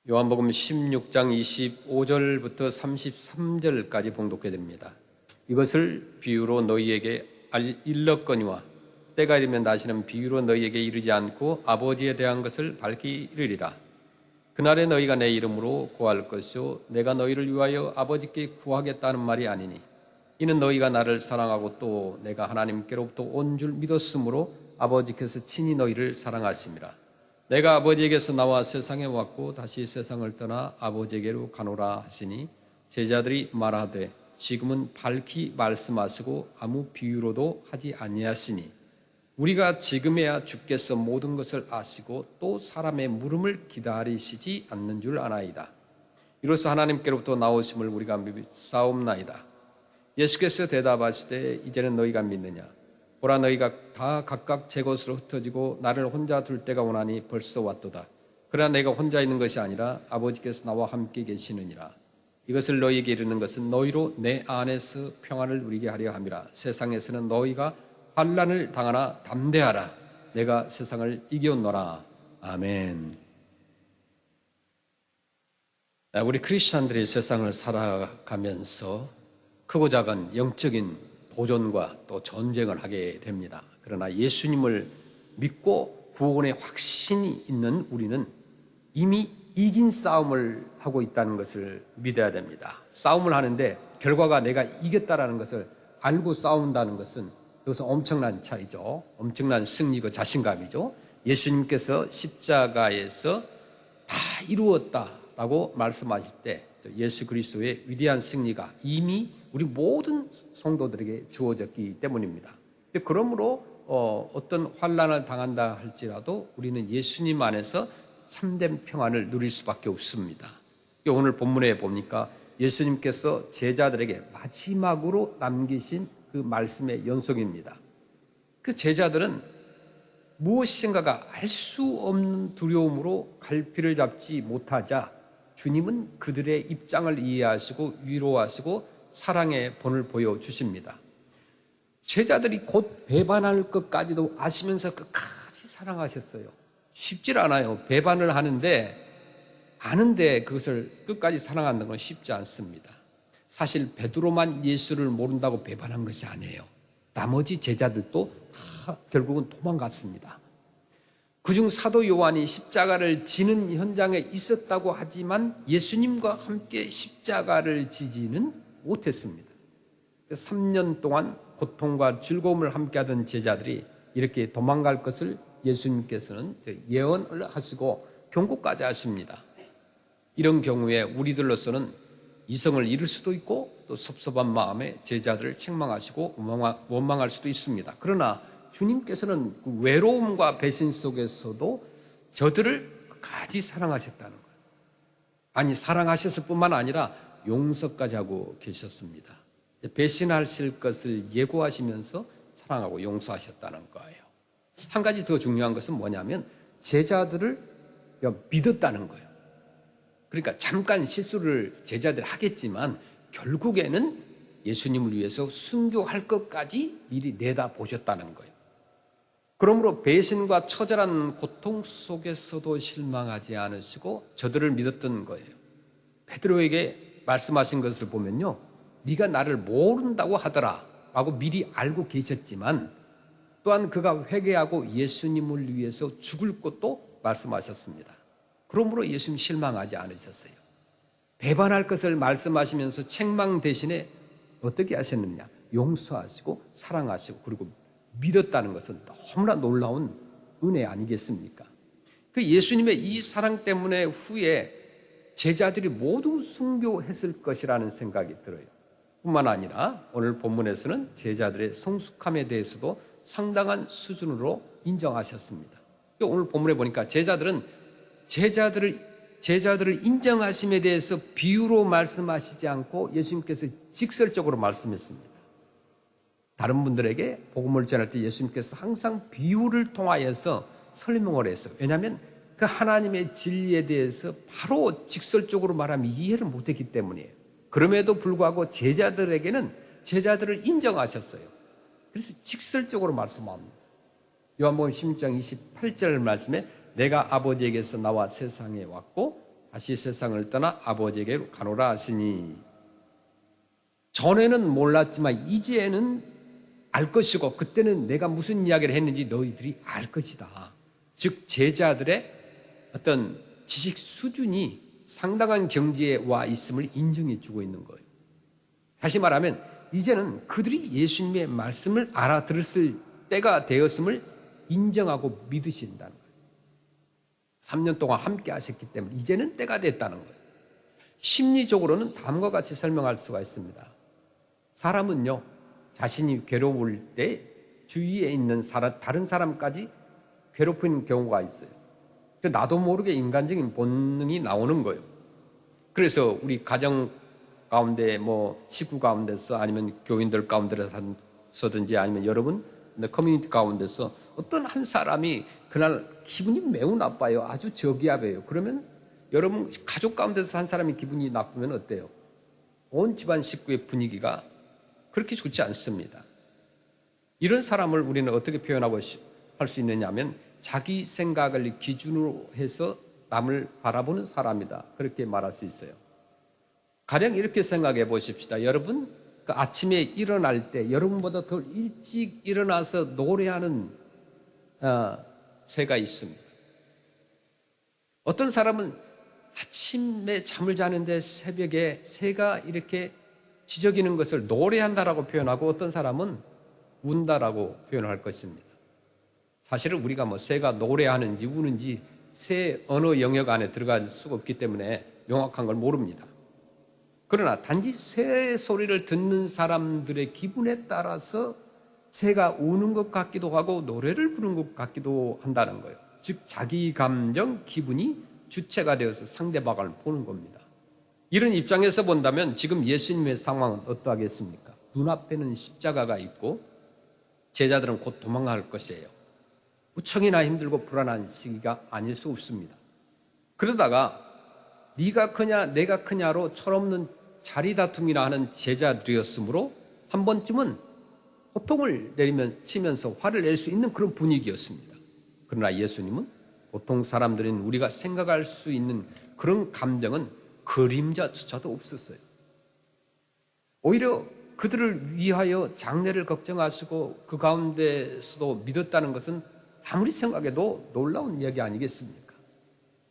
요한복음 16장 25절부터 33절까지 봉독해 드립니다. 이것을 비유로 너희에게 일렀거니와 때가 이르면 다시는 비유로 너희에게 이르지 않고 아버지에 대한 것을 밝히 이르리라. 그날에 너희가 내 이름으로 구할 것이요 내가 너희를 위하여 아버지께 구하겠다는 말이 아니니 이는 너희가 나를 사랑하고 또 내가 하나님께로부터 온 줄 믿었으므로 아버지께서 친히 너희를 사랑하심이라. 내가 아버지에게서 나와 세상에 왔고 다시 세상을 떠나 아버지에게로 가노라 하시니 제자들이 말하되 지금은 밝히 말씀하시고 아무 비유로도 하지 아니하시니 우리가 지금에야 주께서 모든 것을 아시고 또 사람의 물음을 기다리시지 않는 줄 아나이다. 이로써 하나님께로부터 나오심을 우리가 믿사옵나이다. 예수께서 대답하시되 이제는 너희가 믿느냐? 보라 너희가 다 각각 제 것으로 흩어지고 나를 혼자 둘 때가 오나니 벌써 왔도다. 그러나 내가 혼자 있는 것이 아니라 아버지께서 나와 함께 계시느니라. 이것을 너희에게 이르는 것은 너희로 내 안에서 평안을 누리게 하려 함이라. 세상에서는 너희가 환난을 당하나 담대하라. 내가 세상을 이겨노라. 아멘. 우리 크리스찬들이 세상을 살아가면서 크고 작은 영적인 도전과 또 전쟁을 하게 됩니다. 그러나 예수님을 믿고 구원의 확신이 있는 우리는 이미 이긴 싸움을 하고 있다는 것을 믿어야 됩니다. 싸움을 하는데 결과가 내가 이겼다라는 것을 알고 싸운다는 것은 여기서 엄청난 차이죠. 엄청난 승리고 자신감이죠. 예수님께서 십자가에서 다 이루었다라고 말씀하실 때 예수 그리스도의 위대한 승리가 이미 우리 모든 성도들에게 주어졌기 때문입니다. 그러므로 어떤 환난을 당한다 할지라도 우리는 예수님 안에서 참된 평안을 누릴 수밖에 없습니다. 오늘 본문에 보니까 예수님께서 제자들에게 마지막으로 남기신 그 말씀의 연속입니다. 그 제자들은 무엇인가가 알 수 없는 두려움으로 갈피를 잡지 못하자 주님은 그들의 입장을 이해하시고 위로하시고 사랑의 본을 보여주십니다. 제자들이 곧 배반할 것까지도 아시면서 끝까지 사랑하셨어요. 쉽지 않아요. 배반을 하는데 아는데 그것을 끝까지 사랑하는 건 쉽지 않습니다. 사실 베드로만 예수를 모른다고 배반한 것이 아니에요. 나머지 제자들도 다 결국은 도망갔습니다. 그중 사도 요한이 십자가를 지는 현장에 있었다고 하지만 예수님과 함께 십자가를 지지는 못했습니다. 3년 동안 고통과 즐거움을 함께하던 제자들이 이렇게 도망갈 것을 예수님께서는 예언을 하시고 경고까지 하십니다. 이런 경우에 우리들로서는 이성을 잃을 수도 있고 또 섭섭한 마음에 제자들을 책망하시고 원망할 수도 있습니다. 그러나 주님께서는 그 외로움과 배신 속에서도 저들을 끝까지 사랑하셨다는 거예요. 아니 사랑하셨을 뿐만 아니라 용서까지 하고 계셨습니다. 배신하실 것을 예고하시면서 사랑하고 용서하셨다는 거예요. 한 가지 더 중요한 것은 뭐냐면 제자들을 믿었다는 거예요. 그러니까 잠깐 실수를 제자들이 하겠지만 결국에는 예수님을 위해서 순교할 것까지 미리 내다보셨다는 거예요. 그러므로 배신과 처절한 고통 속에서도 실망하지 않으시고 저들을 믿었던 거예요. 베드로에게 말씀하신 것을 보면요, 네가 나를 모른다고 하더라 라고 미리 알고 계셨지만 또한 그가 회개하고 예수님을 위해서 죽을 것도 말씀하셨습니다. 그러므로 예수님 실망하지 않으셨어요. 배반할 것을 말씀하시면서 책망 대신에 어떻게 하셨느냐, 용서하시고 사랑하시고 그리고 믿었다는 것은 너무나 놀라운 은혜 아니겠습니까? 그 예수님의 이 사랑 때문에 후에 제자들이 모두 순교했을 것이라는 생각이 들어요. 뿐만 아니라 오늘 본문에서는 제자들의 성숙함에 대해서도 상당한 수준으로 인정하셨습니다. 오늘 본문에 보니까 제자들을 인정하심에 대해서 비유로 말씀하시지 않고 예수님께서 직설적으로 말씀했습니다. 다른 분들에게 복음을 전할 때 예수님께서 항상 비유를 통하여서 설명을 했어요. 왜냐하면 그 하나님의 진리에 대해서 바로 직설적으로 말하면 이해를 못했기 때문이에요. 그럼에도 불구하고 제자들을 인정하셨어요. 그래서 직설적으로 말씀합니다. 요한복음 16장 28절 말씀에 내가 아버지에게서 나와 세상에 왔고 다시 세상을 떠나 아버지에게 가노라 하시니, 전에는 몰랐지만 이제는 알 것이고 그때는 내가 무슨 이야기를 했는지 너희들이 알 것이다. 즉 제자들의 어떤 지식 수준이 상당한 경지에 와 있음을 인정해 주고 있는 거예요. 다시 말하면 이제는 그들이 예수님의 말씀을 알아들었을 때가 되었음을 인정하고 믿으신다는 거예요. 3년 동안 함께 하셨기 때문에 이제는 때가 됐다는 거예요. 심리적으로는 다음과 같이 설명할 수가 있습니다. 사람은요, 자신이 괴로울 때 주위에 있는 다른 사람까지 괴롭히는 경우가 있어요. 나도 모르게 인간적인 본능이 나오는 거예요. 그래서 우리 가정 가운데 식구 가운데서 아니면 교인들 가운데서든지 아니면 여러분 커뮤니티 가운데서 어떤 한 사람이 그날 기분이 매우 나빠요. 아주 저기압이에요. 그러면 여러분 가족 가운데서 한 사람이 기분이 나쁘면 어때요? 온 집안 식구의 분위기가 그렇게 좋지 않습니다. 이런 사람을 우리는 어떻게 표현하고 할 수 있느냐 하면 자기 생각을 기준으로 해서 남을 바라보는 사람이다. 그렇게 말할 수 있어요. 가령 이렇게 생각해 보십시다. 여러분 그 아침에 일어날 때 여러분보다 더 일찍 일어나서 노래하는 새가 있습니다. 어떤 사람은 아침에 잠을 자는데 새벽에 새가 이렇게 지저귀는 것을 노래한다라고 표현하고 어떤 사람은 운다라고 표현할 것입니다. 사실은 우리가 새가 노래하는지 우는지 새 언어 영역 안에 들어갈 수가 없기 때문에 명확한 걸 모릅니다. 그러나 단지 새 소리를 듣는 사람들의 기분에 따라서 새가 우는 것 같기도 하고 노래를 부르는 것 같기도 한다는 거예요. 즉 자기 감정, 기분이 주체가 되어서 상대방을 보는 겁니다. 이런 입장에서 본다면 지금 예수님의 상황은 어떠하겠습니까? 눈앞에는 십자가가 있고 제자들은 곧 도망갈 것이에요. 무척이나 힘들고 불안한 시기가 아닐 수 없습니다. 그러다가 네가 크냐 내가 크냐로 철없는 자리다툼이나 하는 제자들이었으므로 한 번쯤은 호통을 치면서 화를 낼 수 있는 그런 분위기였습니다. 그러나 예수님은 보통 사람들인 우리가 생각할 수 있는 그런 감정은 그림자조차도 없었어요. 오히려 그들을 위하여 장래를 걱정하시고 그 가운데서도 믿었다는 것은 아무리 생각해도 놀라운 이야기 아니겠습니까?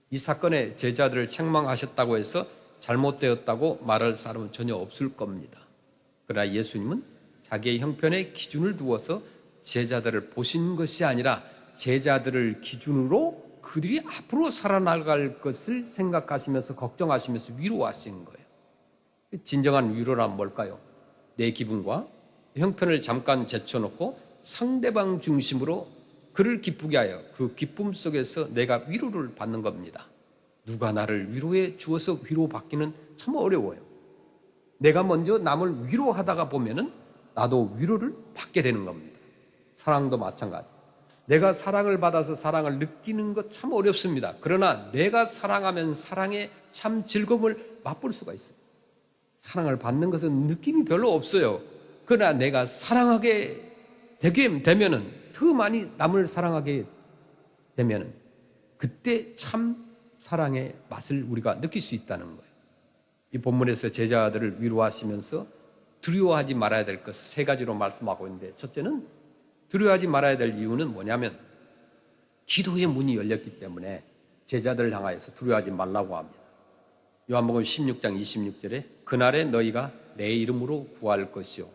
이 사건에 제자들을 책망하셨다고 해서 잘못되었다고 말할 사람은 전혀 없을 겁니다. 그러나 예수님은 자기의 형편에 기준을 두어서 제자들을 보신 것이 아니라 제자들을 기준으로 그들이 앞으로 살아나갈 것을 생각하시면서 걱정하시면서 위로하시는 거예요. 진정한 위로란 뭘까요? 내 기분과 형편을 잠깐 제쳐놓고 상대방 중심으로 그를 기쁘게 하여 그 기쁨 속에서 내가 위로를 받는 겁니다. 누가 나를 위로해 주어서 위로받기는 참 어려워요. 내가 먼저 남을 위로하다가 보면은 나도 위로를 받게 되는 겁니다. 사랑도 마찬가지. 내가 사랑을 받아서 사랑을 느끼는 것 참 어렵습니다. 그러나 내가 사랑하면 사랑의 참 즐거움을 맛볼 수가 있어요. 사랑을 받는 것은 느낌이 별로 없어요. 그러나 내가 사랑하게 되게 되면은 더 많이 남을 사랑하게 되면은 그때 참 사랑의 맛을 우리가 느낄 수 있다는 거예요. 이 본문에서 제자들을 위로하시면서 두려워하지 말아야 될 것을 세 가지로 말씀하고 있는데, 첫째는 두려워하지 말아야 될 이유는 뭐냐면 기도의 문이 열렸기 때문에 제자들을 향하여서 두려워하지 말라고 합니다. 요한복음 16장 26절에 그날에 너희가 내 이름으로 구할 것이요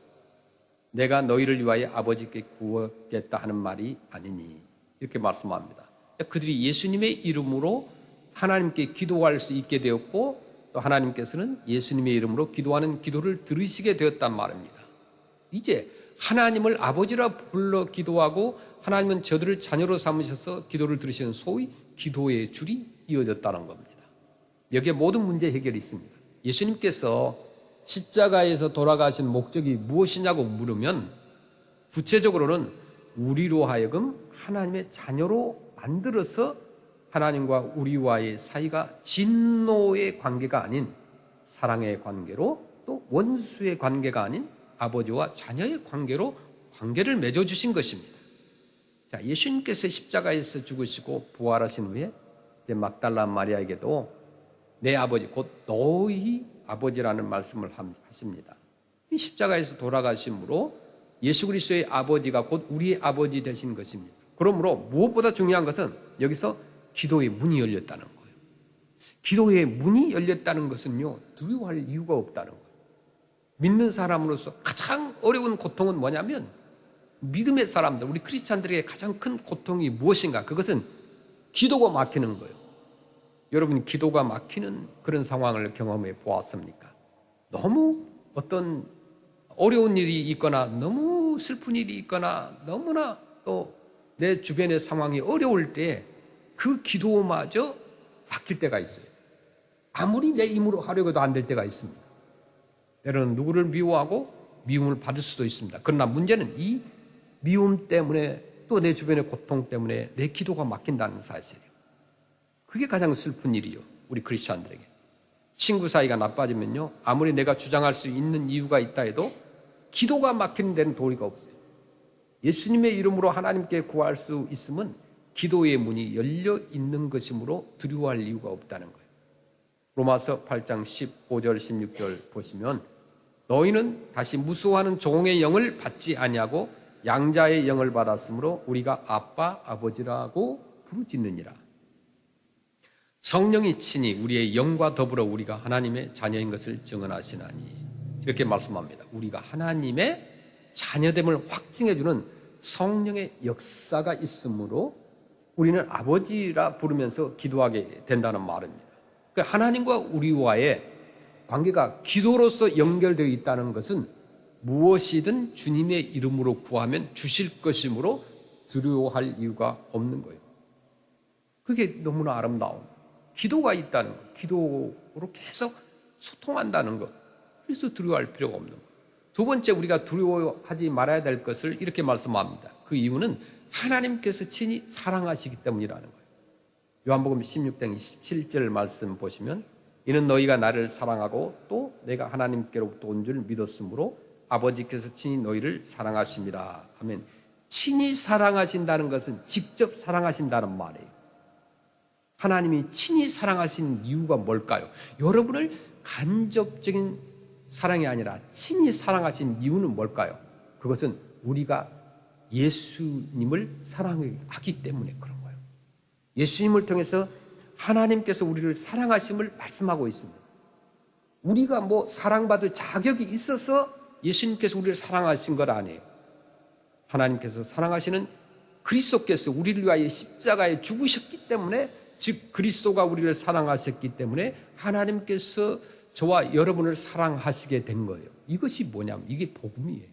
내가 너희를 위하여 아버지께 구하겠다 하는 말이 아니니, 이렇게 말씀합니다. 그들이 예수님의 이름으로 하나님께 기도할 수 있게 되었고 또 하나님께서는 예수님의 이름으로 기도하는 기도를 들으시게 되었단 말입니다. 이제 하나님을 아버지라 불러 기도하고 하나님은 저들을 자녀로 삼으셔서 기도를 들으시는 소위 기도의 줄이 이어졌다는 겁니다. 여기에 모든 문제 해결이 있습니다. 예수님께서 십자가에서 돌아가신 목적이 무엇이냐고 물으면 구체적으로는 우리로 하여금 하나님의 자녀로 만들어서 하나님과 우리와의 사이가 진노의 관계가 아닌 사랑의 관계로, 또 원수의 관계가 아닌 아버지와 자녀의 관계로 관계를 맺어주신 것입니다. 자, 예수님께서 십자가에서 죽으시고 부활하신 후에 막달라 마리아에게도 내 아버지 곧 너희 아버지라는 말씀을 하십니다. 이 십자가에서 돌아가심으로 예수 그리스도의 아버지가 곧 우리의 아버지 되신 것입니다. 그러므로 무엇보다 중요한 것은 여기서 기도의 문이 열렸다는 거예요. 기도의 문이 열렸다는 것은요, 두려워할 이유가 없다는 거예요. 믿는 사람으로서 가장 어려운 고통은 뭐냐면, 믿음의 사람들, 우리 크리스찬들에게 가장 큰 고통이 무엇인가? 그것은 기도가 막히는 거예요. 여러분, 기도가 막히는 그런 상황을 경험해 보았습니까? 너무 어떤 어려운 일이 있거나 너무 슬픈 일이 있거나 너무나 또 내 주변의 상황이 어려울 때 그 기도마저 막힐 때가 있어요. 아무리 내 힘으로 하려고 해도 안 될 때가 있습니다. 때로는 누구를 미워하고 미움을 받을 수도 있습니다. 그러나 문제는 이 미움 때문에 또 내 주변의 고통 때문에 내 기도가 막힌다는 사실이에요. 그게 가장 슬픈 일이요, 우리 크리스찬들에게. 친구 사이가 나빠지면요, 아무리 내가 주장할 수 있는 이유가 있다 해도 기도가 막히는 데는 도리가 없어요. 예수님의 이름으로 하나님께 구할 수 있으면 기도의 문이 열려 있는 것이므로 두려워할 이유가 없다는 거예요. 로마서 8장 15절 16절 보시면, 너희는 다시 무수하는 종의 영을 받지 아니하고 양자의 영을 받았으므로 우리가 아빠 아버지라고 부르짖느니라. 성령이 친히 우리의 영과 더불어 우리가 하나님의 자녀인 것을 증언하시나니, 이렇게 말씀합니다. 우리가 하나님의 자녀됨을 확증해주는 성령의 역사가 있으므로 우리는 아버지라 부르면서 기도하게 된다는 말입니다. 그러니까 하나님과 우리와의 관계가 기도로서 연결되어 있다는 것은 무엇이든 주님의 이름으로 구하면 주실 것이므로 두려워할 이유가 없는 거예요. 그게 너무나 아름다운, 기도가 있다는 것, 기도로 계속 소통한다는 것, 그래서 두려워할 필요가 없는 것. 두 번째, 우리가 두려워하지 말아야 될 것을 이렇게 말씀합니다. 그 이유는 하나님께서 친히 사랑하시기 때문이라는 거예요. 요한복음 16장 27절 말씀 보시면, 이는 너희가 나를 사랑하고 또 내가 하나님께로부터 온 줄 믿었으므로 아버지께서 친히 너희를 사랑하심이라 하면, 친히 사랑하신다는 것은 직접 사랑하신다는 말이에요. 하나님이 친히 사랑하신 이유가 뭘까요? 여러분을 간접적인 사랑이 아니라 친히 사랑하신 이유는 뭘까요? 그것은 우리가 예수님을 사랑하기 때문에 그런 거예요. 예수님을 통해서 하나님께서 우리를 사랑하심을 말씀하고 있습니다. 우리가 뭐 사랑받을 자격이 있어서 예수님께서 우리를 사랑하신 것 아니에요. 하나님께서 사랑하시는 그리스도께서 우리를 위하여 십자가에 죽으셨기 때문에, 즉 그리스도가 우리를 사랑하셨기 때문에 하나님께서 저와 여러분을 사랑하시게 된 거예요. 이것이 뭐냐면 이게 복음이에요.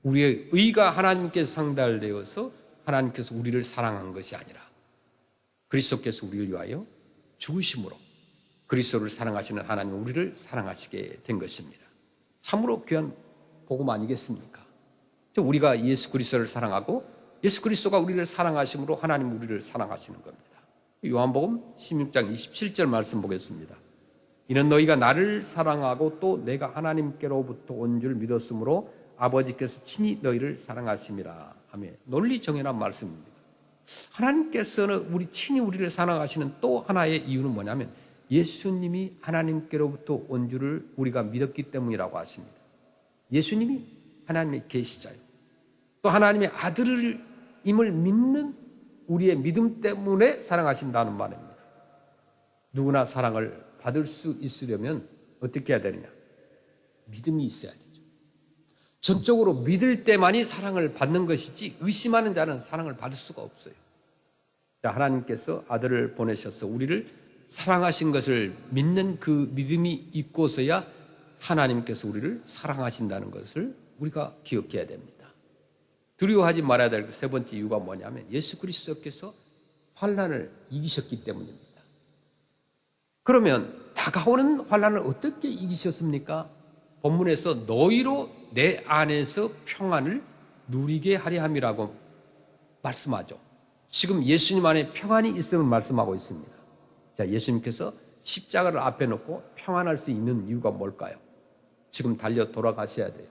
우리의 의가 하나님께서 상달되어서 하나님께서 우리를 사랑한 것이 아니라 그리스도께서 우리를 위하여 죽으심으로 그리스도를 사랑하시는 하나님은 우리를 사랑하시게 된 것입니다. 참으로 귀한 복음 아니겠습니까? 우리가 예수 그리스도를 사랑하고 예수 그리스도가 우리를 사랑하심으로 하나님 우리를 사랑하시는 겁니다. 요한복음 16장 27절 말씀 보겠습니다. 이는 너희가 나를 사랑하고 또 내가 하나님께로부터 온 줄 믿었으므로 아버지께서 친히 너희를 사랑하심이라. 아멘. 논리정연한 말씀입니다. 하나님께서는 친히 우리를 사랑하시는 또 하나의 이유는 뭐냐면, 예수님이 하나님께로부터 온 줄을 우리가 믿었기 때문이라고 하십니다. 예수님이 하나님의 계시자요, 또 하나님의 아들임을 믿는 우리의 믿음 때문에 사랑하신다는 말입니다. 누구나 사랑을 받을 수 있으려면 어떻게 해야 되느냐? 믿음이 있어야 되죠. 전적으로 믿을 때만이 사랑을 받는 것이지 의심하는 자는 사랑을 받을 수가 없어요. 하나님께서 아들을 보내셔서 우리를 사랑하신 것을 믿는 그 믿음이 있고서야 하나님께서 우리를 사랑하신다는 것을 우리가 기억해야 됩니다. 두려워하지 말아야 될 세 번째 이유가 뭐냐면, 예수 그리스도께서 환난을 이기셨기 때문입니다. 그러면 다가오는 환난을 어떻게 이기셨습니까? 본문에서 너희로 내 안에서 평안을 누리게 하려 함이라고 말씀하죠. 지금 예수님 안에 평안이 있음을 말씀하고 있습니다. 자, 예수님께서 십자가를 앞에 놓고 평안할 수 있는 이유가 뭘까요? 지금 달려 돌아가셔야 돼요.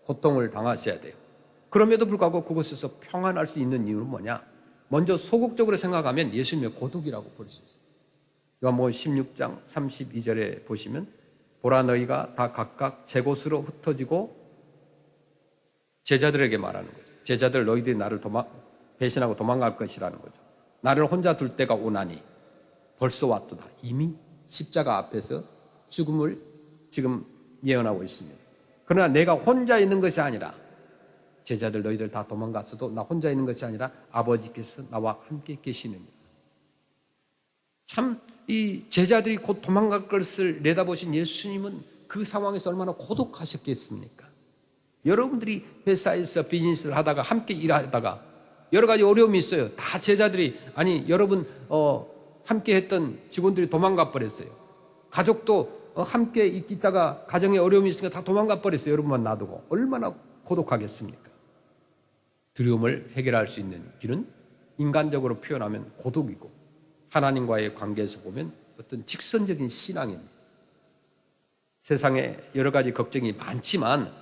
고통을 당하셔야 돼요. 그럼에도 불구하고 그곳에서 평안할 수 있는 이유는 뭐냐? 먼저 소극적으로 생각하면 예수님의 고독이라고 볼 수 있어요. 요한복음 16장 32절에 보시면 보라 너희가 다 각각 제 곳으로 흩어지고 제자들에게 말하는 거죠. 제자들 너희들이 나를 배신하고 도망갈 것이라는 거죠. 나를 혼자 둘 때가 오나니 벌써 왔도다. 이미 십자가 앞에서 죽음을 지금 예언하고 있습니다. 그러나 내가 혼자 있는 것이 아니라 제자들 너희들 다 도망갔어도 나 혼자 있는 것이 아니라 아버지께서 나와 함께 계시느니라. 참 이 제자들이 곧 도망갈 것을 내다보신 예수님은 그 상황에서 얼마나 고독하셨겠습니까? 여러분들이 회사에서 비즈니스를 하다가 함께 일하다가 여러 가지 어려움이 있어요. 다 제자들이 여러분 함께 했던 직원들이 도망가 버렸어요. 가족도 함께 있다가 가정에 어려움이 있으니까 다 도망가 버렸어요. 여러분만 놔두고 얼마나 고독하겠습니까? 두려움을 해결할 수 있는 길은 인간적으로 표현하면 고독이고 하나님과의 관계에서 보면 어떤 직선적인 신앙입니다. 세상에 여러 가지 걱정이 많지만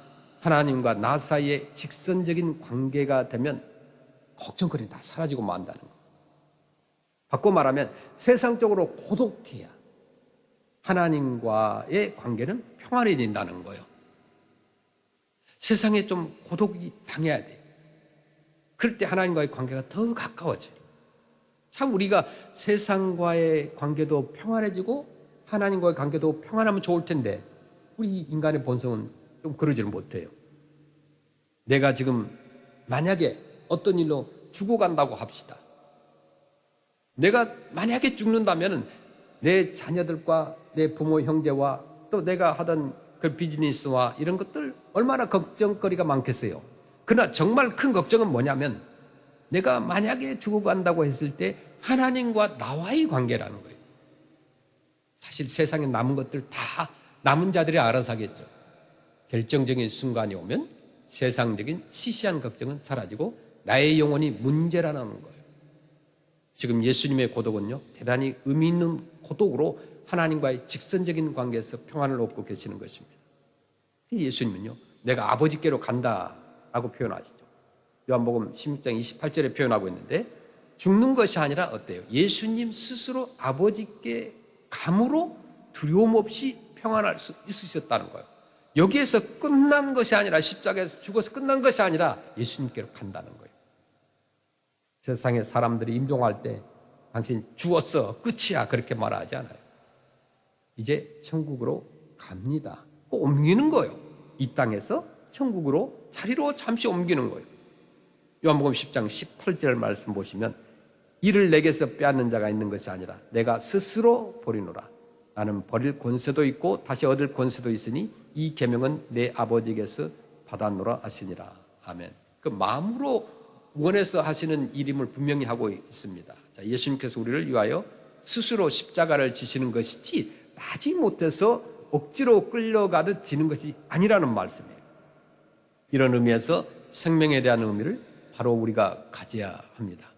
하나님과 나 사이에 직선적인 관계가 되면 걱정거리 다 사라지고 만다는 거. 바꿔 말하면 세상적으로 고독해야 하나님과의 관계는 평안해진다는 거예요. 세상에 좀 고독이 당해야 돼. 그럴 때 하나님과의 관계가 더 가까워져요. 참 우리가 세상과의 관계도 평안해지고 하나님과의 관계도 평안하면 좋을 텐데 우리 인간의 본성은 좀 그러지를 못해요. 내가 지금 만약에 어떤 일로 죽어간다고 합시다. 내가 만약에 죽는다면 내 자녀들과 내 부모 형제와 또 내가 하던 그 비즈니스와 이런 것들 얼마나 걱정거리가 많겠어요. 그러나 정말 큰 걱정은 뭐냐면 내가 만약에 죽어간다고 했을 때 하나님과 나와의 관계라는 거예요. 사실 세상에 남은 것들 다 남은 자들이 알아서 하겠죠. 결정적인 순간이 오면 세상적인 시시한 걱정은 사라지고 나의 영혼이 문제라는 거예요. 지금 예수님의 고독은요, 대단히 의미 있는 고독으로 하나님과의 직선적인 관계에서 평안을 얻고 계시는 것입니다. 예수님은요, 내가 아버지께로 간다라고 표현하시죠. 요한복음 16장 28절에 표현하고 있는데 죽는 것이 아니라 어때요? 예수님 스스로 아버지께 감으로 두려움 없이 평안할 수 있으셨다는 거예요. 여기에서 끝난 것이 아니라 십자가에서 죽어서 끝난 것이 아니라 예수님께로 간다는 거예요. 세상에 사람들이 임종할 때 당신 죽었어 끝이야 그렇게 말하지 않아요. 이제 천국으로 갑니다. 꼭 옮기는 거예요. 이 땅에서 천국으로 자리로 잠시 옮기는 거예요. 요한복음 10장 18절 말씀 보시면 이를 내게서 빼앗는 자가 있는 것이 아니라 내가 스스로 버리노라. 나는 버릴 권세도 있고 다시 얻을 권세도 있으니 이 계명은 내 아버지께서 받았노라 하시니라. 아멘. 그 마음으로 원해서 하시는 일임을 분명히 하고 있습니다. 자, 예수님께서 우리를 위하여 스스로 십자가를 지시는 것이지 마지못해서 억지로 끌려가듯 지는 것이 아니라는 말씀이에요. 이런 의미에서 생명에 대한 의미를 바로 우리가 가져야 합니다.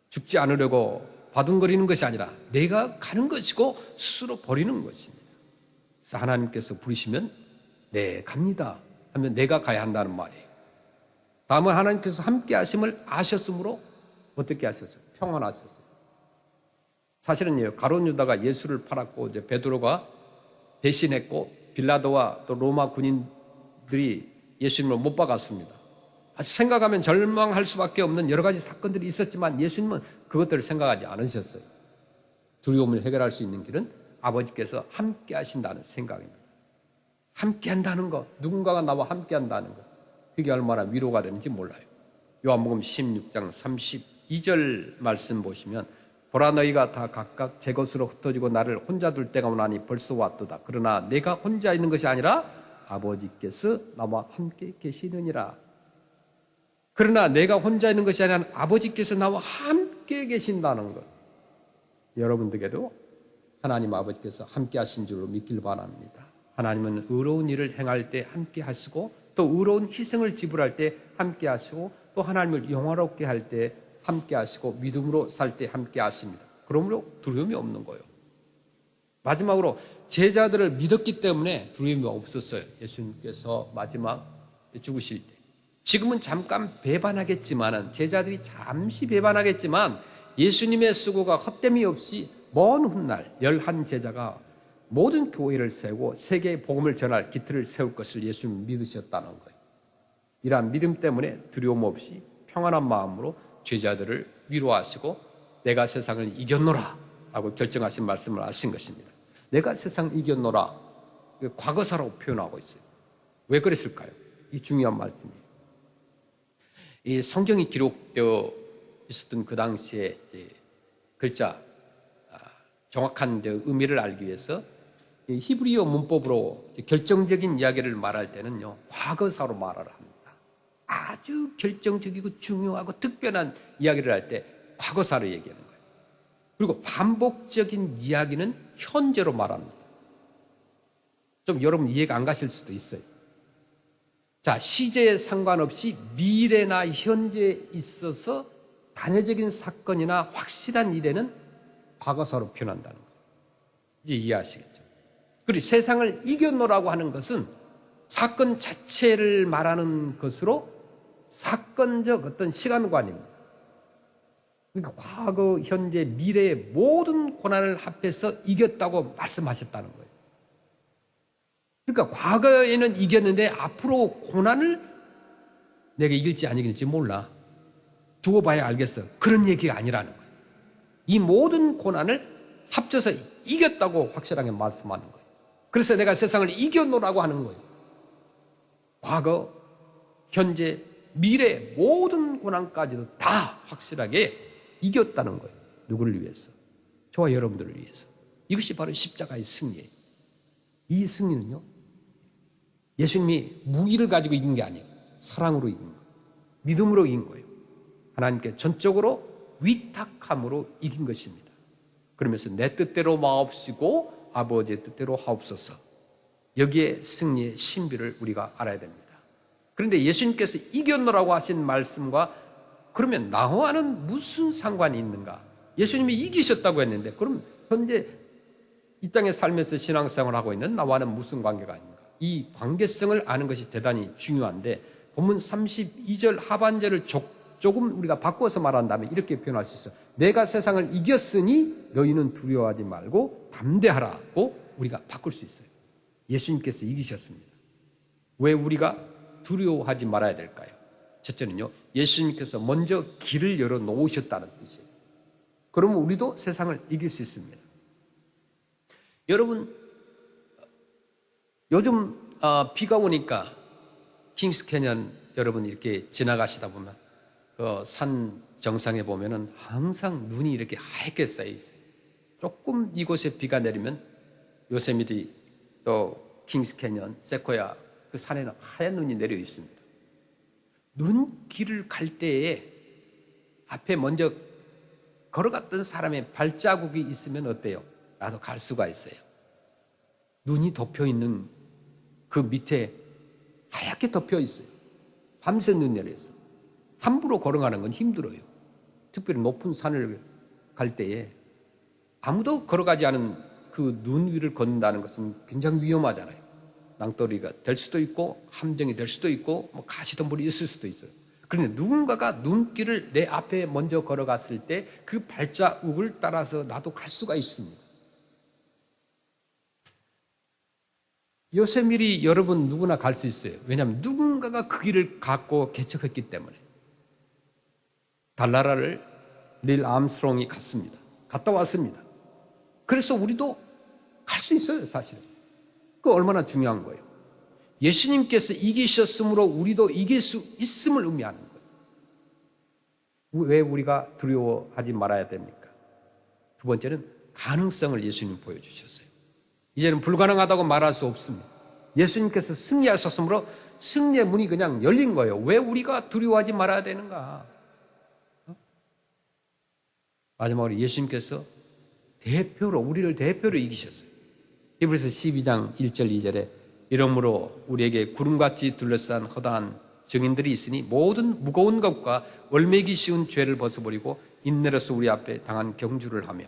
죽지 않으려고 바둥거리는 것이 아니라 내가 가는 것이고 스스로 버리는 것입니다. 그래서 하나님께서 부르시면 네 갑니다 하면 내가 가야 한다는 말이에요. 다음은 하나님께서 함께 하심을 아셨으므로 어떻게 하셨어요? 평안하셨어요. 사실은요, 가룟 유다가 예수를 팔았고 이제 베드로가 배신했고 빌라도와 또 로마 군인들이 예수님을 못 박았습니다. 생각하면 절망할 수밖에 없는 여러 가지 사건들이 있었지만 예수님은 그것들을 생각하지 않으셨어요. 두려움을 해결할 수 있는 길은 아버지께서 함께 하신다는 생각입니다. 함께 한다는 것, 누군가가 나와 함께 한다는 것, 그게 얼마나 위로가 되는지 몰라요. 요한복음 16장 32절 말씀 보시면 보라 너희가 다 각각 제 것으로 흩어지고 나를 혼자 둘 때가 오나니 벌써 왔도다. 그러나 내가 혼자 있는 것이 아니라 아버지께서 나와 함께 계시느니라. 그러나 내가 혼자 있는 것이 아니라 아버지께서 나와 함께 계신다는 것. 여러분들에게도 하나님 아버지께서 함께 하신 줄로 믿길 바랍니다. 하나님은 의로운 일을 행할 때 함께 하시고 또 의로운 희생을 지불할 때 함께 하시고 또 하나님을 영화롭게 할 때 함께 하시고 믿음으로 살 때 함께 하십니다. 그러므로 두려움이 없는 거예요. 마지막으로 제자들을 믿었기 때문에 두려움이 없었어요. 예수님께서 마지막 죽으실 때. 지금은 잠깐 배반하겠지만 제자들이 잠시 배반하겠지만 예수님의 수고가 헛됨이 없이 먼 훗날 11 제자가 모든 교회를 세우고 세계의 복음을 전할 기틀을 세울 것을 예수님 믿으셨다는 거예요. 이러한 믿음 때문에 두려움 없이 평안한 마음으로 제자들을 위로하시고 내가 세상을 이겼노라 라고 결정하신 말씀을 하신 것입니다. 내가 세상을 이겼노라, 과거사라고 표현하고 있어요. 왜 그랬을까요? 이 중요한 말씀이에요. 이 성경이 기록되어 있었던 그 당시에 글자 정확한 의미를 알기 위해서 히브리어 문법으로 결정적인 이야기를 말할 때는요, 과거사로 말을 합니다. 아주 결정적이고 중요하고 특별한 이야기를 할 때 과거사로 얘기하는 거예요. 그리고 반복적인 이야기는 현재로 말합니다. 좀 여러분 이해가 안 가실 수도 있어요. 자, 시제에 상관없이 미래나 현재에 있어서 단회적인 사건이나 확실한 일에는 과거사로 표현한다는 거예요. 이제 이해하시겠죠? 그리고 세상을 이겨노라고 하는 것은 사건 자체를 말하는 것으로 사건적 어떤 시간관입니다. 그러니까 과거, 현재, 미래의 모든 고난을 합해서 이겼다고 말씀하셨다는 거예요. 그러니까 과거에는 이겼는데 앞으로 고난을 내가 이길지 안 이길지 몰라. 두고 봐야 알겠어. 그런 얘기가 아니라는 거예요. 이 모든 고난을 합쳐서 이겼다고 확실하게 말씀하는 거예요. 그래서 내가 세상을 이겨노라고 하는 거예요. 과거, 현재, 미래 모든 고난까지도 다 확실하게 이겼다는 거예요. 누구를 위해서? 저와 여러분들을 위해서. 이것이 바로 십자가의 승리예요. 이 승리는요, 예수님이 무기를 가지고 이긴 게 아니에요. 사랑으로 이긴 거예요. 믿음으로 이긴 거예요. 하나님께 전적으로 위탁함으로 이긴 것입니다. 그러면서 내 뜻대로 마옵시고 아버지의 뜻대로 하옵소서. 여기에 승리의 신비를 우리가 알아야 됩니다. 그런데 예수님께서 이겼노라고 하신 말씀과 그러면 나와는 무슨 상관이 있는가? 예수님이 이기셨다고 했는데 그럼 현재 이 땅에 살면서 신앙생활을 하고 있는 나와는 무슨 관계가 있는가? 이 관계성을 아는 것이 대단히 중요한데 본문 32절 하반절을 조금 우리가 바꿔서 말한다면 이렇게 표현할 수 있어요. 내가 세상을 이겼으니 너희는 두려워하지 말고 담대하라고 우리가 바꿀 수 있어요. 예수님께서 이기셨습니다. 왜 우리가 두려워하지 말아야 될까요? 첫째는요, 예수님께서 먼저 길을 열어 놓으셨다는 뜻이에요. 그러면 우리도 세상을 이길 수 있습니다. 여러분, 요즘 비가 오니까 킹스 캐년 여러분 이렇게 지나가시다 보면 그 산 정상에 보면은 항상 눈이 이렇게 하얗게 쌓여 있어요. 조금 이곳에 비가 내리면 요세미티 또 킹스 캐년, 세코야 그 산에는 하얀 눈이 내려 있습니다. 눈길을 갈 때에 앞에 먼저 걸어갔던 사람의 발자국이 있으면 어때요? 나도 갈 수가 있어요. 눈이 덮여 있는 그 밑에 하얗게 덮여 있어요. 밤새 눈 내려 있어요. 함부로 걸어가는 건 힘들어요. 특별히 높은 산을 갈 때에 아무도 걸어가지 않은 그 눈 위를 걷는다는 것은 굉장히 위험하잖아요. 낭떠러리가 될 수도 있고 함정이 될 수도 있고 가시덤불이 있을 수도 있어요. 그런데 누군가가 눈길을 내 앞에 먼저 걸어갔을 때 그 발자국을 따라서 나도 갈 수가 있습니다. 요세미리 여러분 누구나 갈 수 있어요. 왜냐하면 누군가가 그 길을 갖고 개척했기 때문에. 달나라를 닐 암스트롱이 갔다 왔습니다. 그래서 우리도 갈 수 있어요, 사실은. 그 얼마나 중요한 거예요. 예수님께서 이기셨으므로 우리도 이길 수 있음을 의미하는 거예요. 왜 우리가 두려워하지 말아야 됩니까? 두 번째는 가능성을 예수님 보여주셨어요. 이제는 불가능하다고 말할 수 없습니다. 예수님께서 승리하셨으므로 승리의 문이 그냥 열린 거예요. 왜 우리가 두려워하지 말아야 되는가? 마지막으로 예수님께서 우리를 대표로 이기셨어요. 히브리서 12장 1절 2절에 이러므로 우리에게 구름같이 둘러싼 허다한 증인들이 있으니 모든 무거운 것과 얼매기 쉬운 죄를 벗어버리고 인내로서 우리 앞에 당한 경주를 하며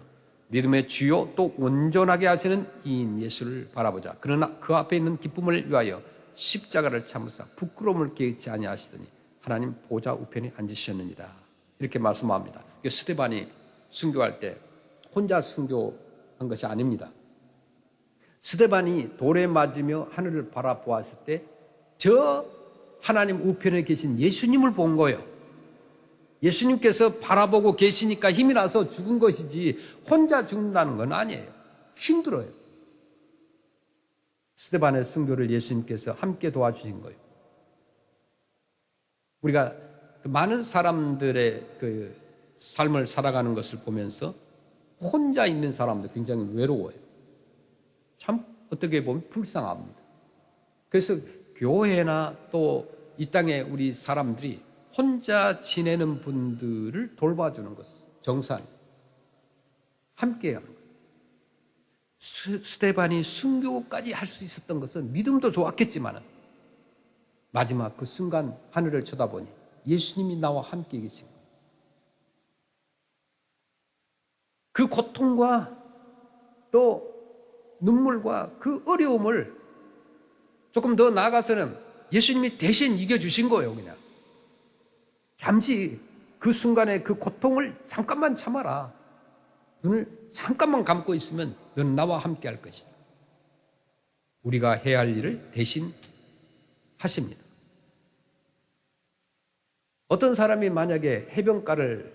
믿음의 주요 또 온전하게 하시는 이인 예수를 바라보자. 그러나 그 앞에 있는 기쁨을 위하여 십자가를 참으사 부끄러움을 깨치 아니하시더니 하나님 보좌 우편에 앉으셨느니라. 이렇게 말씀합니다. 스데반이 순교할 때 혼자 순교한 것이 아닙니다. 스데반이 돌에 맞으며 하늘을 바라보았을 때 저 하나님 우편에 계신 예수님을 본 거예요. 예수님께서 바라보고 계시니까 힘이 나서 죽은 것이지 혼자 죽는다는 건 아니에요. 힘들어요. 스데반의 순교를 예수님께서 함께 도와주신 거예요. 우리가 많은 사람들의 그 삶을 살아가는 것을 보면서 혼자 있는 사람들 굉장히 외로워요. 참 어떻게 보면 불쌍합니다. 그래서 교회나 또 이 땅에 우리 사람들이 혼자 지내는 분들을 돌봐주는 것, 정상이에요. 함께 하는 거예요. 스데반이 순교까지 할 수 있었던 것은 믿음도 좋았겠지만 마지막 그 순간 하늘을 쳐다보니 예수님이 나와 함께 계신 거예요. 그 고통과 또 눈물과 그 어려움을 조금 더 나아가서는 예수님이 대신 이겨주신 거예요. 그냥 잠시 그 순간에 그 고통을 잠깐만 참아라. 눈을 잠깐만 감고 있으면 너는 나와 함께 할 것이다. 우리가 해야 할 일을 대신 하십니다. 어떤 사람이 만약에 해변가를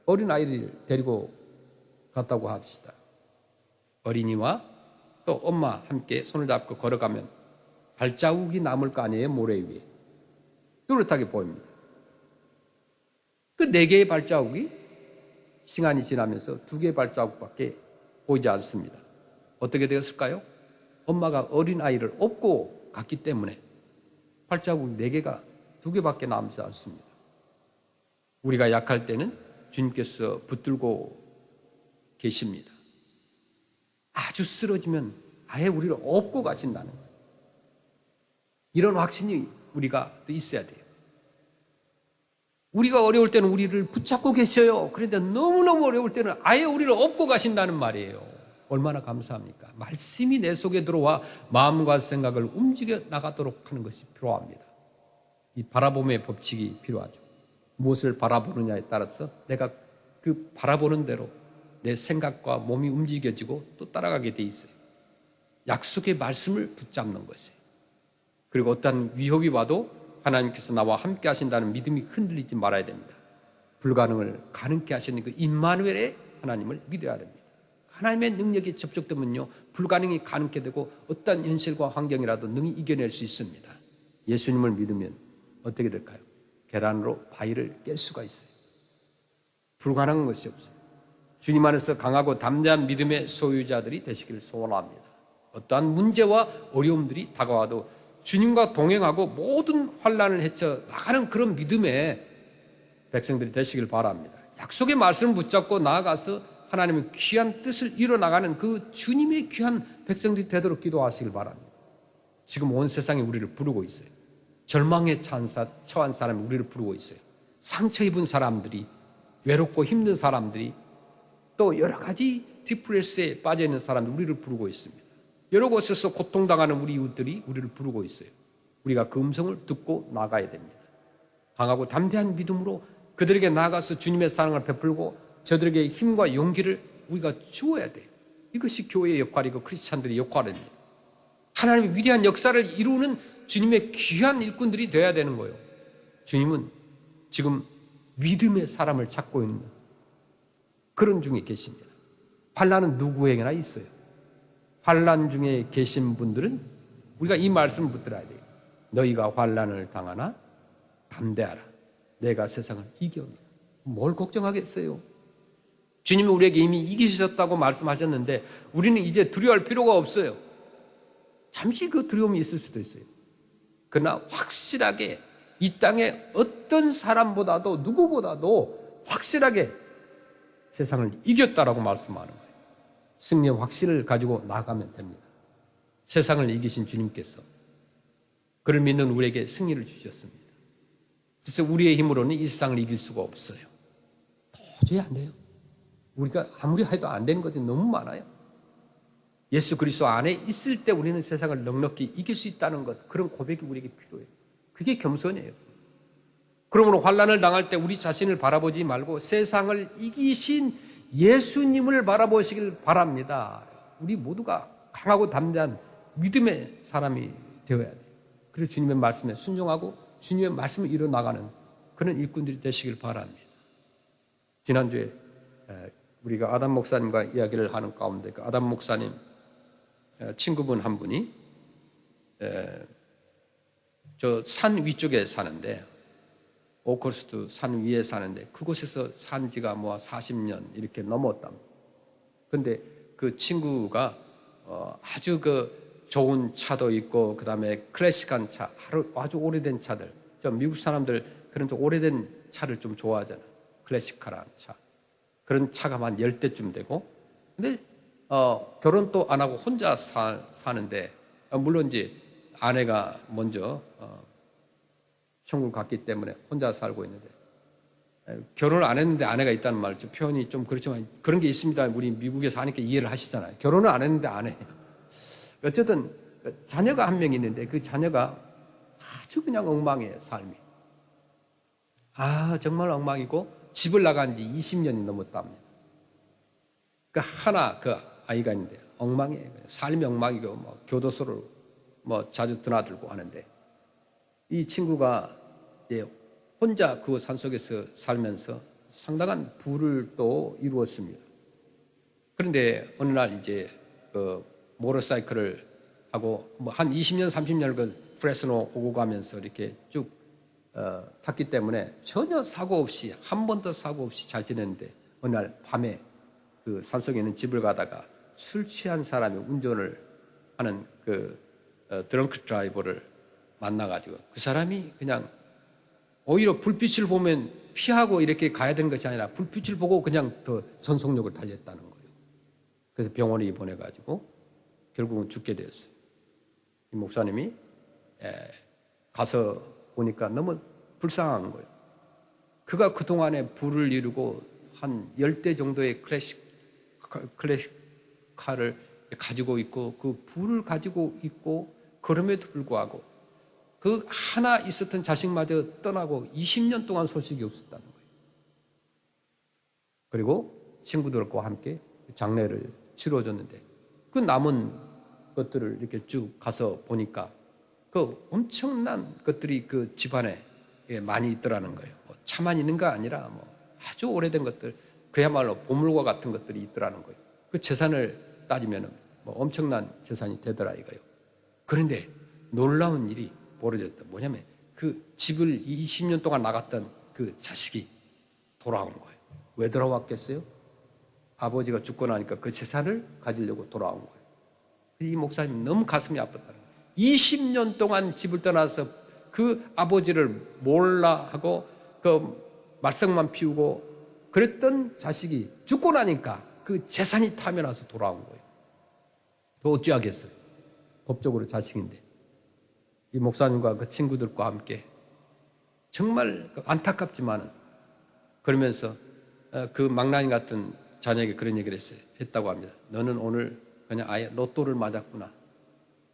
어린아이를 데리고 갔다고 합시다. 어린이와 또 엄마 함께 손을 잡고 걸어가면 발자국이 남을 거 아니에요, 모래 위에. 뚜렷하게 보입니다. 그 4개의 발자국이 시간이 지나면서 2개의 발자국밖에 보이지 않습니다. 어떻게 되었을까요? 엄마가 어린아이를 업고 갔기 때문에 발자국 4개가 2개밖에 남지 않습니다. 우리가 약할 때는 주님께서 붙들고 계십니다. 아주 쓰러지면 아예 우리를 업고 가신다는 거예요. 이런 확신이 우리가 또 있어야 돼요. 우리가 어려울 때는 우리를 붙잡고 계셔요. 그런데 너무너무 어려울 때는 아예 우리를 업고 가신다는 말이에요. 얼마나 감사합니까? 말씀이 내 속에 들어와 마음과 생각을 움직여 나가도록 하는 것이 필요합니다. 이 바라봄의 법칙이 필요하죠. 무엇을 바라보느냐에 따라서 내가 그 바라보는 대로 내 생각과 몸이 움직여지고 또 따라가게 돼 있어요. 약속의 말씀을 붙잡는 것이에요. 그리고 어떤 위협이 와도 하나님께서 나와 함께 하신다는 믿음이 흔들리지 말아야 됩니다. 불가능을 가능케 하시는 그 임마누엘의 하나님을 믿어야 됩니다. 하나님의 능력이 접촉되면요, 불가능이 가능케 되고 어떤 현실과 환경이라도 능히 이겨낼 수 있습니다. 예수님을 믿으면 어떻게 될까요? 계란으로 바위를 깰 수가 있어요. 불가능한 것이 없어요. 주님 안에서 강하고 담대한 믿음의 소유자들이 되시기를 소원합니다. 어떠한 문제와 어려움들이 다가와도 주님과 동행하고 모든 환난을 헤쳐 나가는 그런 믿음의 백성들이 되시길 바랍니다. 약속의 말씀을 붙잡고 나아가서 하나님의 귀한 뜻을 이뤄나가는 그 주님의 귀한 백성들이 되도록 기도하시길 바랍니다. 지금 온 세상이 우리를 부르고 있어요. 절망에 처한 사람이 우리를 부르고 있어요. 상처 입은 사람들이, 외롭고 힘든 사람들이, 또 여러 가지 디프레스에 빠져있는 사람들이 우리를 부르고 있습니다. 여러 곳에서 고통당하는 우리 이웃들이 우리를 부르고 있어요. 우리가 그 음성을 듣고 나가야 됩니다. 강하고 담대한 믿음으로 그들에게 나아가서 주님의 사랑을 베풀고 저들에게 힘과 용기를 우리가 주어야 돼요. 이것이 교회의 역할이고 크리스찬들의 역할입니다. 하나님의 위대한 역사를 이루는 주님의 귀한 일꾼들이 되어야 되는 거예요. 주님은 지금 믿음의 사람을 찾고 있는 그런 중에 계십니다. 환난은 누구에게나 있어요. 환난 중에 계신 분들은 우리가 이 말씀을 붙들어야 돼요. 너희가 환난을 당하나 담대하라. 내가 세상을 이겼노라. 뭘 걱정하겠어요? 주님이 우리에게 이미 이기셨다고 말씀하셨는데 우리는 이제 두려워할 필요가 없어요. 잠시 그 두려움이 있을 수도 있어요. 그러나 확실하게 이 땅에 어떤 사람보다도 누구보다도 확실하게 세상을 이겼다라고 말씀하는 거예요. 승리의 확신을 가지고 나가면 됩니다. 세상을 이기신 주님께서 그를 믿는 우리에게 승리를 주셨습니다. 그래서 우리의 힘으로는 이 세상을 이길 수가 없어요. 도저히 안 돼요. 우리가 아무리 해도 안 되는 것이 너무 많아요. 예수 그리스도 안에 있을 때 우리는 세상을 넉넉히 이길 수 있다는 것, 그런 고백이 우리에게 필요해요. 그게 겸손이에요. 그러므로 환난을 당할 때 우리 자신을 바라보지 말고 세상을 이기신 예수님을 바라보시길 바랍니다. 우리 모두가 강하고 담대한 믿음의 사람이 되어야 돼요. 그래서 주님의 말씀에 순종하고 주님의 말씀을 이뤄나가는 그런 일꾼들이 되시길 바랍니다. 지난주에 우리가 아담 목사님과 이야기를 하는 가운데 그 아담 목사님 친구분 한 분이 저 산 위쪽에 사는데, 오커스트 산 위에 사는데 그곳에서 산 지가 뭐 40년 이렇게 넘었답니다. 근데 그 친구가 아주 그 좋은 차도 있고 그다음에 클래식한 차, 아주 오래된 차들, 저 미국 사람들 그런 좀 오래된 차를 좀 좋아하잖아요. 클래식한 차, 그런 차가 한 10대쯤 되고, 근데 결혼도 안 하고 혼자 사는데, 물론 이제 아내가 먼저 천국을 갔기 때문에 혼자 살고 있는데, 결혼을 안 했는데 아내가 있다는 말, 좀 표현이 좀 그렇지만 그런 게 있습니다. 우리 미국에서 하니까 이해를 하시잖아요. 결혼을 안 했는데 아내예요. 어쨌든 자녀가 한 명 있는데 그 자녀가 아주 그냥 엉망이에요, 삶이. 정말 엉망이고 집을 나간 지 20년이 넘었답니다. 그 하나 그 아이가 있는데 엉망이에요. 삶이 엉망이고 뭐 교도소를 뭐 자주 드나들고 하는데, 이 친구가 혼자 그 산속에서 살면서 상당한 부를 또 이루었습니다. 그런데 어느 날 이제 그 모터사이클을 하고 뭐 한 20년, 30년을 그 프레스노 오고 가면서 이렇게 쭉 탔기 때문에 전혀 사고 없이, 한 번도 사고 없이 잘 지냈는데, 어느 날 밤에 그 산속에 있는 집을 가다가 술 취한 사람이 운전을 하는 그 드렁크 드라이버를 만나가지고, 그 사람이 그냥 오히려 불빛을 보면 피하고 이렇게 가야 되는 것이 아니라 불빛을 보고 그냥 더 전속력을 달렸다는 거예요. 그래서 병원에 입원해가지고 결국은 죽게 되었어요. 이 목사님이 가서 보니까 너무 불쌍한 거예요. 그가 그동안에 부를 이루고 한 10대 정도의 클래식 카를 가지고 있고, 그 부를 가지고 있고, 그럼에도 불구하고 그 하나 있었던 자식마저 떠나고 20년 동안 소식이 없었다는 거예요. 그리고 친구들과 함께 장례를 치러줬는데, 그 남은 것들을 이렇게 쭉 가서 보니까 그 엄청난 것들이 그 집안에 많이 있더라는 거예요. 뭐 차만 있는 거 아니라 뭐 아주 오래된 것들, 그야말로 보물과 같은 것들이 있더라는 거예요. 그 재산을 따지면 뭐 엄청난 재산이 되더라 이거예요. 그런데 놀라운 일이 벌어졌다. 뭐냐면 그 집을 20년 동안 나갔던 그 자식이 돌아온 거예요. 왜 돌아왔겠어요? 아버지가 죽고 나니까 그 재산을 가지려고 돌아온 거예요. 이 목사님 너무 가슴이 아팠다는 거예요. 20년 동안 집을 떠나서 그 아버지를 몰라 하고 그 말썽만 피우고 그랬던 자식이 죽고 나니까 그 재산이 타면와서 돌아온 거예요. 그 어찌하겠어요? 법적으로 자식인데. 이 목사님과 그 친구들과 함께 정말 안타깝지만은, 그러면서 그 망나니 같은 자녀에게 그런 얘기를 했다고 합니다. 너는 오늘 그냥 아예 로또를 맞았구나.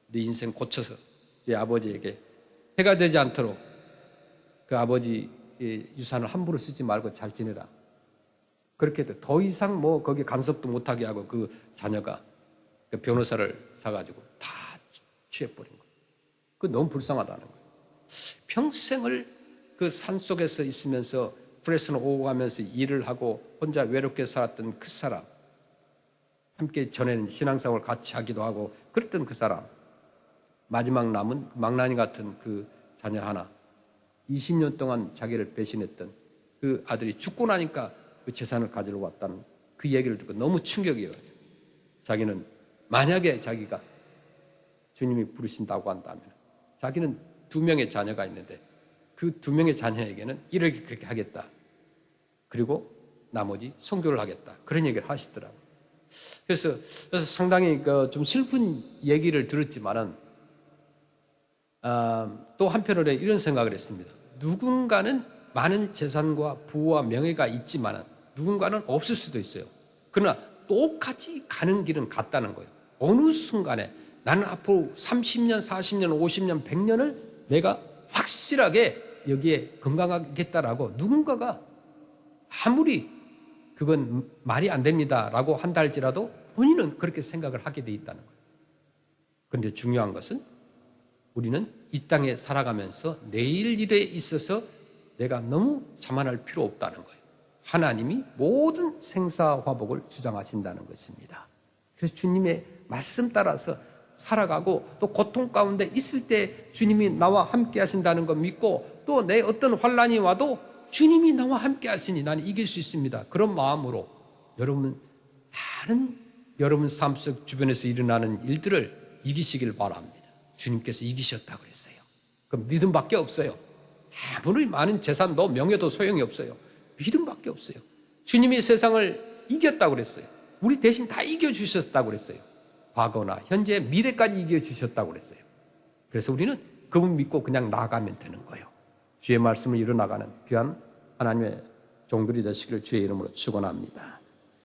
네 인생 고쳐서 네 아버지에게 해가 되지 않도록 그 아버지 유산을 함부로 쓰지 말고 잘 지내라. 그렇게 더 이상 뭐 거기에 간섭도 못하게 하고, 그 자녀가 그 변호사를 사가지고 다 취해버린 거예요. 그 너무 불쌍하다는 거예요. 평생을 그 산속에서 있으면서 프레스노 오고 가면서 일을 하고 혼자 외롭게 살았던 그 사람, 함께 전에는 신앙생활을 같이 하기도 하고 그랬던 그 사람, 마지막 남은 망나니 같은 그 자녀 하나, 20년 동안 자기를 배신했던 그 아들이 죽고 나니까 그 재산을 가지러 왔다는 그 얘기를 듣고 너무 충격이에요. 자기는 만약에 자기가 주님이 부르신다고 한다면, 자기는 2명의 자녀가 있는데 그 2명의 자녀에게는 이렇게 그렇게 하겠다. 그리고 나머지 선교를 하겠다. 그런 얘기를 하시더라고요. 그래서 상당히 좀 슬픈 얘기를 들었지만은, 또 한편으로 이런 생각을 했습니다. 누군가는 많은 재산과 부와 명예가 있지만은 누군가는 없을 수도 있어요. 그러나 똑같이 가는 길은 같다는 거예요. 어느 순간에 나는 앞으로 30년, 40년, 50년, 100년을 내가 확실하게 여기에 건강하겠다라고 누군가가 아무리 그건 말이 안 됩니다라고 한다 할지라도 본인은 그렇게 생각을 하게 돼 있다는 거예요. 그런데 중요한 것은 우리는 이 땅에 살아가면서 내일 일에 있어서 내가 너무 자만할 필요 없다는 거예요. 하나님이 모든 생사화복을 주장하신다는 것입니다. 그래서 주님의 말씀 따라서 살아가고 또 고통 가운데 있을 때 주님이 나와 함께 하신다는 거 믿고 또 내 어떤 환난이 와도 주님이 나와 함께 하시니 나는 이길 수 있습니다. 그런 마음으로 여러분 많은 여러분 삶 속 주변에서 일어나는 일들을 이기시길 바랍니다. 주님께서 이기셨다고 그랬어요. 그럼 믿음밖에 없어요. 아무리 많은 재산도 명예도 소용이 없어요. 믿음밖에 없어요. 주님이 세상을 이겼다고 그랬어요. 우리 대신 다 이겨주셨다고 그랬어요. 과거나 현재 미래까지 이겨주셨다고 그랬어요. 그래서 우리는 그분 믿고 그냥 나아가면 되는 거예요. 주의 말씀을 이루어나가는 귀한 하나님의 종들이 되시기를 주의 이름으로 축원합니다.